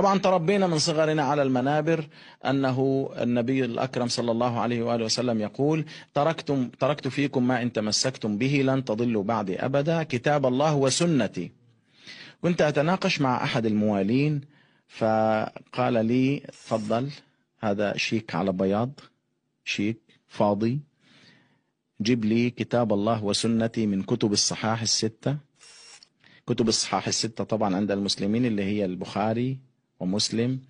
طبعا تربينا من صغرنا على المنابر أنه النبي الأكرم صلى الله عليه وآله وسلم يقول: تركت فيكم ما إن تمسكتم به لن تضلوا بعدي أبدا، كتاب الله وسنتي. كنت أتناقش مع أحد الموالين فقال لي: تفضل، هذا شيك على بياض، شيك فاضي، جيب لي كتاب الله وسنتي من كتب الصحاح الستة. كتب الصحاح الستة طبعا عند المسلمين اللي هي البخاري ومسلم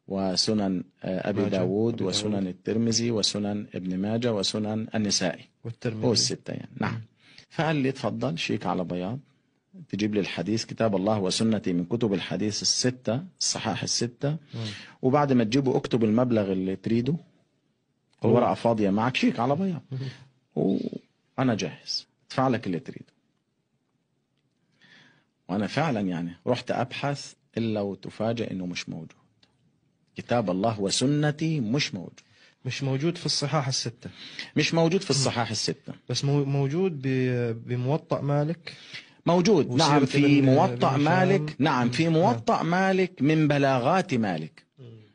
وسنن أبي داود وسنن الترمذي وسنن ابن ماجه وسنن النسائي، هو الستة يعني. نعم. فقال لي: تفضل، شيك على بياض، تجيب لي الحديث كتاب الله وسنتي من كتب الحديث الستة، الصحاح الستة، وبعد ما تجيبه اكتب المبلغ اللي تريده، الورقة فاضية معك، شيك على بياض، وأنا جاهز ادفع لك اللي تريده. وأنا فعلا يعني رحت أبحث إلا وتفاجأ إنه مش موجود. كتاب الله وسنتي مش موجود في الصحاح الستة، مش موجود في الصحاح الستة، بس موجود بموطأ مالك. موجود، نعم، في موطأ مالك، نعم، في موطأ مالك من بلاغات مالك.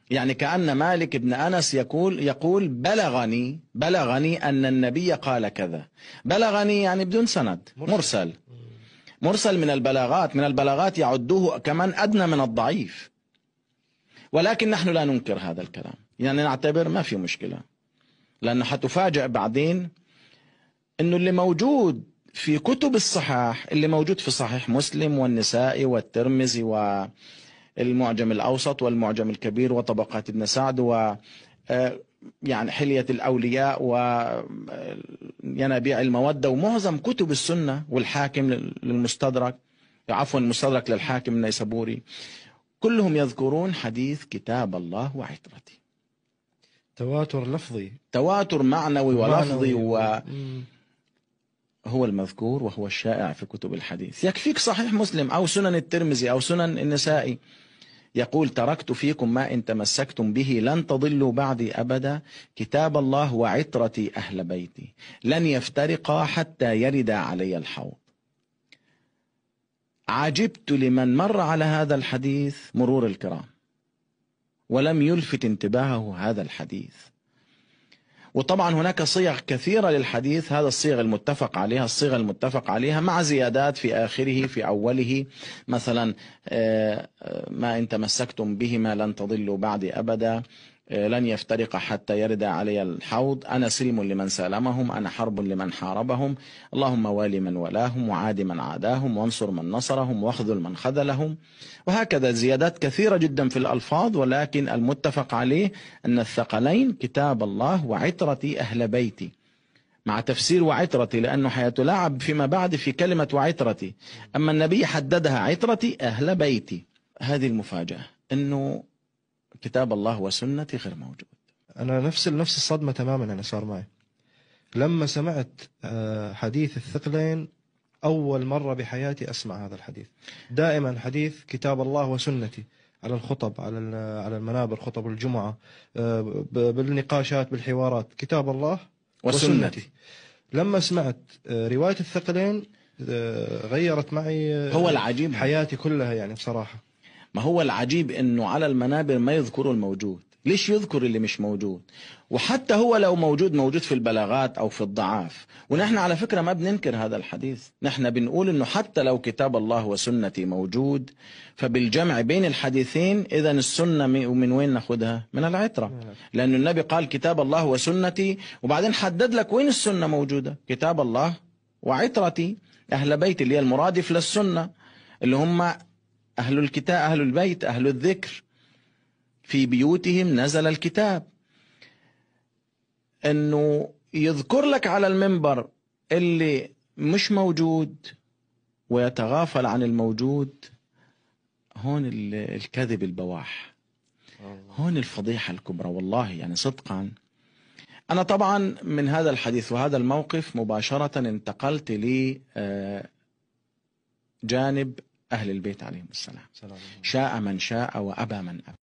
يعني كأن مالك بن أنس يقول بلغني أن النبي قال كذا. بلغني يعني بدون سند، مرسل من البلاغات يعدوه كمان أدنى من الضعيف. ولكن نحن لا ننكر هذا الكلام، يعني نعتبر ما في مشكلة، لأنه حتفاجأ بعدين أنه اللي موجود في كتب الصحاح، اللي موجود في صحيح مسلم والنسائي والترمذي والمعجم الأوسط والمعجم الكبير وطبقات ابن سعد و يعني حلية الأولياء وينابيع المودة ومعظم كتب السنة والحاكم للمستدرك، عفوا المستدرك للحاكم النيسابوري، كلهم يذكرون حديث كتاب الله وعترتي. تواتر لفظي، تواتر معنوي ولفظي، هو المذكور وهو الشائع في كتب الحديث. يكفيك صحيح مسلم أو سنن الترمذي أو سنن النسائي يقول: تركت فيكم ما إن تمسكتم به لن تضلوا بعدي أبدا، كتاب الله وعترتي أهل بيتي لن يفترقا حتى يردا علي الحوض. عجبت لمن مر على هذا الحديث مرور الكرام ولم يلفت انتباهه هذا الحديث. وطبعا هناك صيغ كثيرة للحديث، هذا الصيغ المتفق عليها مع زيادات في آخره في أوله، مثلا ما إن تمسكتم بهما لن تضلوا بعدي أبدا، لن يفترق حتى يرد علي الحوض، أنا سلم لمن سالمهم، أنا حرب لمن حاربهم، اللهم والي من ولاهم وعاد من عاداهم وانصر من نصرهم واخذل من خذلهم. وهكذا زيادات كثيرة جدا في الألفاظ، ولكن المتفق عليه أن الثقلين كتاب الله وعترتي أهل بيتي، مع تفسير وعترتي لأنه حيتلاعب فيما بعد في كلمة وعترتي، أما النبي حددها عترتي أهل بيتي. هذه المفاجأة أنه كتاب الله وسنتي غير موجود. أنا نفس الصدمة تماما أنا صار معي لما سمعت حديث الثقلين. أول مرة بحياتي أسمع هذا الحديث. دائما حديث كتاب الله وسنتي على الخطب، على المنابر، خطب الجمعة، بالنقاشات، بالحوارات، كتاب الله وسنتي. لما سمعت رواية الثقلين غيرت معي هو العجيب حياتي كلها يعني بصراحة. ما هو العجيب انه على المنابر ما يذكروا الموجود، ليش يذكر اللي مش موجود؟ وحتى هو لو موجود في البلاغات او في الضعاف. ونحن على فكرة ما بننكر هذا الحديث، نحن بنقول انه حتى لو كتاب الله وسنتي موجود، فبالجمع بين الحديثين اذا السنة من وين ناخذها؟ من العترة، لأن النبي قال كتاب الله وسنتي وبعدين حدد لك وين السنة موجودة، كتاب الله وعترتي أهل بيت، اللي هي المرادف للسنة، اللي هم أهل الكتاب، أهل البيت، أهل الذكر، في بيوتهم نزل الكتاب. أنه يذكر لك على المنبر اللي مش موجود ويتغافل عن الموجود، هون الكذب البواح، هون الفضيحة الكبرى. والله يعني صدقا أنا طبعا من هذا الحديث وهذا الموقف مباشرة انتقلت لجانب أهل البيت عليهم السلام، شاء من شاء وأبى من أبى.